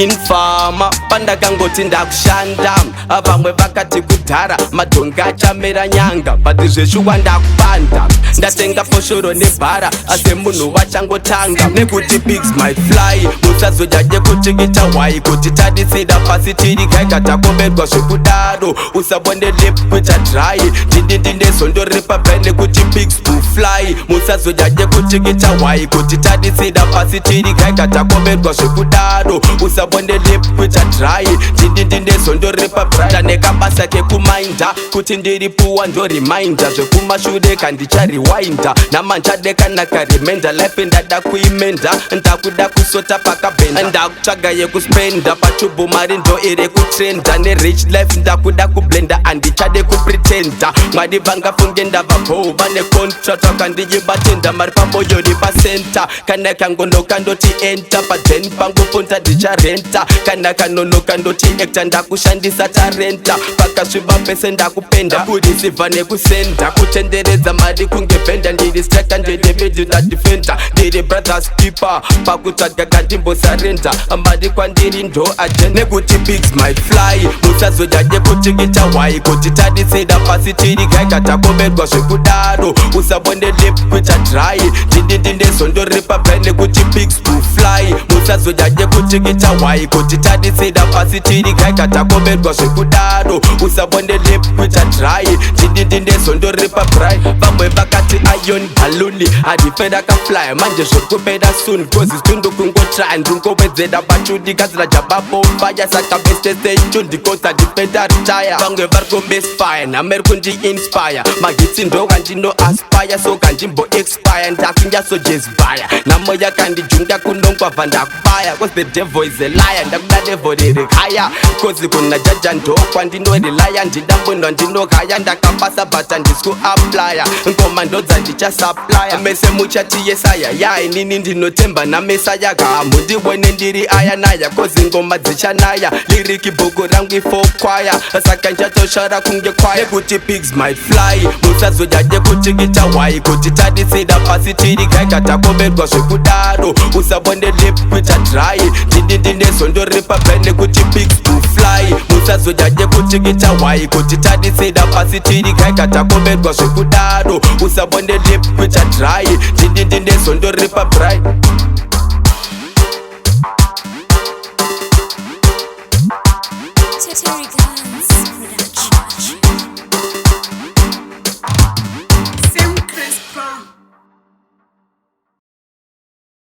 infama pandakangoti ndakushanda vamwe vakati kudhara madhonga achamera nyanga but zveshuwa ndakupanda ndatenga foshoro nebhara asi munhu wachangotanga nekuti pigs might fly musazodyaje kutikita hwai kuti tadisida pasi tiri gaiga takombedwa zvekudaro usabonde lip kuita dry ndindindindezondoripa bai nekuti pigs to fly musazodyaje kutikita hwai kuti tadisida pasi tiri gaiga takombedwa zvekudaro usabonde lip kuita dry ndindindindezondoripa bai tanekabasa kekumainda kuti ndiripuwa ndo reminder zvekumashure kandichariwinda namanjadeka nakaremenda life ndada kuimenda ndakuda kusota pakabhenda ndakutsvaga yekuspenda pachubu mari ndo iri kutrenda nerich life ndakuda kublenda handichade kupretenda mwari vangafunge ndavabhou vane contract vakandiyibatenda mari pamoyo ripasenta kana kangonoka ndoti enta padheni panguponta ndicharenta kana kanonoka ndoti ekta ndakushandisa tarenta pakasviba pese ndakupenda kurisivha nekusenda kutenderedza mari kunge bhenda ndiri striker ndedebedita defender ndiri brothers keeper pakutsvaga kandimbosarenda mari kwandiri ndo agenda nekuti pigs might fly musazodyaje kutikita hwai kuti tadisida pasi tiri gaiga takombedwa zvekudaro usabonde lip kuita dry ndindindindezondoripa bai nekuti pigs to fly musazodyaje kutikita hwai kuti tadisida pasi tiri gaiga takombedwa zvekudaro usabonde lip kuita dry ndindindindezondoripa bai vamwe vakati iron baluni adipenda kafly manje zvorikupeda soon cause tundukungotry ndingowedzera pachudikazira jababofaya saka besteseicho ndikosa dipenda retire vamwe vari kumisfire nameri kundiinspire magitsi ndo kandino aspire so kandimbo expire ndakunyasojesbaya namo yakandijunga kunongwabva ndakubaya cause the devil is a liar ndakuda devil riri kaya cause kuna jaja ndo kwandinorelaya ndidambonwa ndinokaya ndakapasa but handisikuaplya ngoma ndodza ndichasaplya mese muchati yesaya yai nini ndinotemba namesaya gamundiwene ndiri aya naya cause ngoma dzichanaya liriki bhuku rangu ifokwaya saka ndichatoshara kunge kwaya nekuti pigs might fly musazodyaje kutikita hwai kuti tadisida pasi tiri gaiga takombedwa zvekudaro usabonde lip kuita dry ndindindindezondoripa bai nekuti pigs to fly musazodyaje kutikita hwai kuti tadisida pasi tiri gaiga takombedwa zvekudaro usabonde lip kuita dry ndindindindezondoripa bai